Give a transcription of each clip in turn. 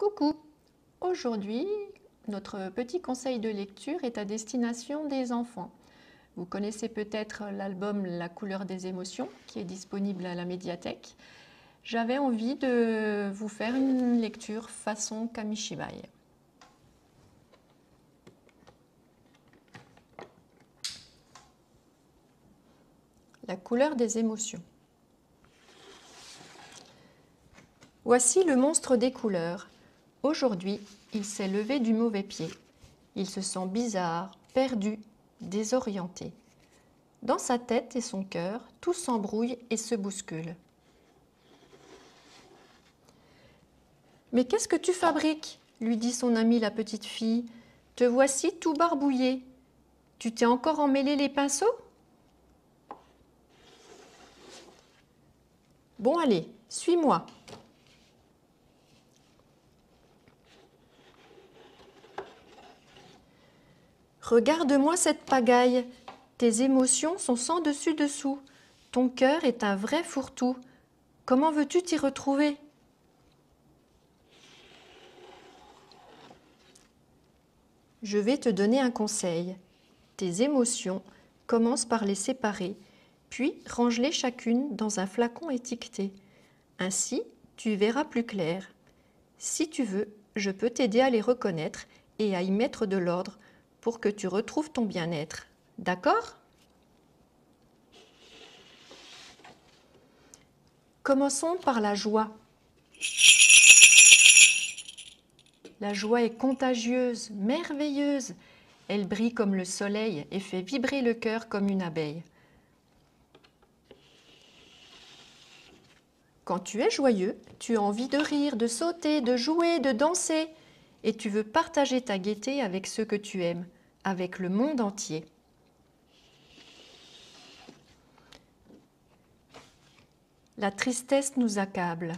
Coucou! Aujourd'hui, notre petit conseil de lecture est à destination des enfants. Vous connaissez peut-être l'album La couleur des émotions qui est disponible à la médiathèque. J'avais envie de vous faire une lecture façon Kamishibai. La couleur des émotions. Voici le monstre des couleurs. Aujourd'hui, il s'est levé du mauvais pied. Il se sent bizarre, perdu, désorienté. Dans sa tête et son cœur, tout s'embrouille et se bouscule. « Mais qu'est-ce que tu fabriques ?» lui dit son amie la petite fille. « Te voici tout barbouillé. Tu t'es encore emmêlé les pinceaux ?»« Bon, allez, suis-moi. » Regarde-moi cette pagaille. Tes émotions sont sans dessus-dessous. Ton cœur est un vrai fourre-tout. Comment veux-tu t'y retrouver ? Je vais te donner un conseil. Tes émotions, commence par les séparer, puis range-les chacune dans un flacon étiqueté. Ainsi, tu y verras plus clair. Si tu veux, je peux t'aider à les reconnaître et à y mettre de l'ordre pour que tu retrouves ton bien-être. D'accord ? Commençons par la joie. La joie est contagieuse, merveilleuse. Elle brille comme le soleil et fait vibrer le cœur comme une abeille. Quand tu es joyeux, tu as envie de rire, de sauter, de jouer, de danser. Et tu veux partager ta gaieté avec ceux que tu aimes, avec le monde entier. La tristesse nous accable.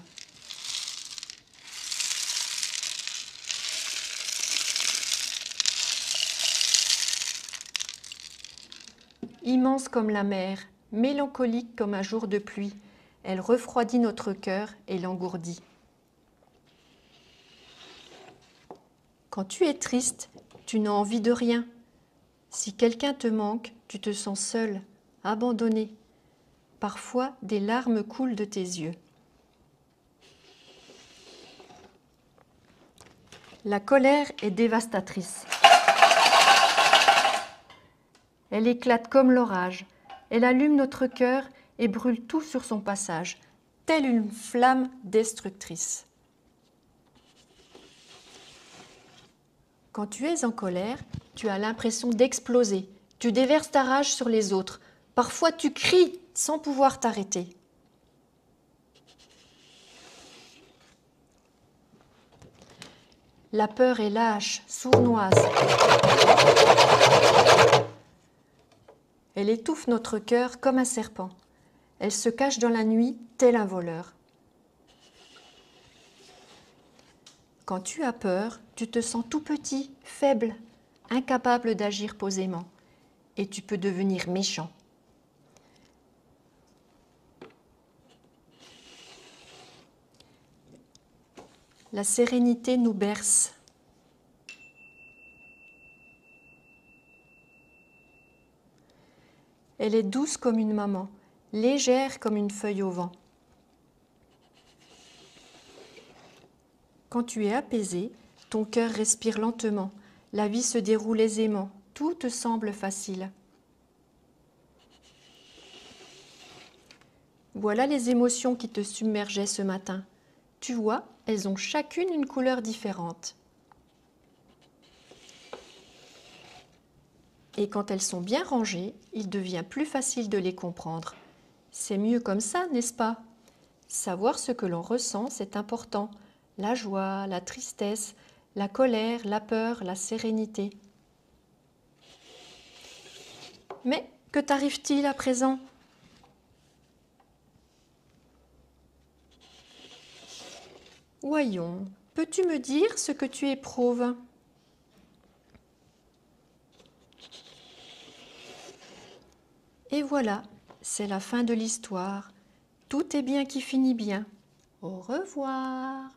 Immense comme la mer, mélancolique comme un jour de pluie, elle refroidit notre cœur et l'engourdit. Quand tu es triste, tu n'as envie de rien. Si quelqu'un te manque, tu te sens seul, abandonné. Parfois, des larmes coulent de tes yeux. La colère est dévastatrice. Elle éclate comme l'orage. Elle allume notre cœur et brûle tout sur son passage, telle une flamme destructrice. Quand tu es en colère, tu as l'impression d'exploser. Tu déverses ta rage sur les autres. Parfois, tu cries sans pouvoir t'arrêter. La peur est lâche, sournoise. Elle étouffe notre cœur comme un serpent. Elle se cache dans la nuit, tel un voleur. Quand tu as peur, tu te sens tout petit, faible, incapable d'agir posément. Et tu peux devenir méchant. La sérénité nous berce. Elle est douce comme une maman, légère comme une feuille au vent. Quand tu es apaisé, ton cœur respire lentement, la vie se déroule aisément, tout te semble facile. Voilà les émotions qui te submergeaient ce matin. Tu vois, elles ont chacune une couleur différente. Et quand elles sont bien rangées, il devient plus facile de les comprendre. C'est mieux comme ça, n'est-ce pas ? Savoir ce que l'on ressent, c'est important. La joie, la tristesse, la colère, la peur, la sérénité. Mais que t'arrive-t-il à présent ? Voyons, peux-tu me dire ce que tu éprouves ? Et voilà, c'est la fin de l'histoire. Tout est bien qui finit bien. Au revoir.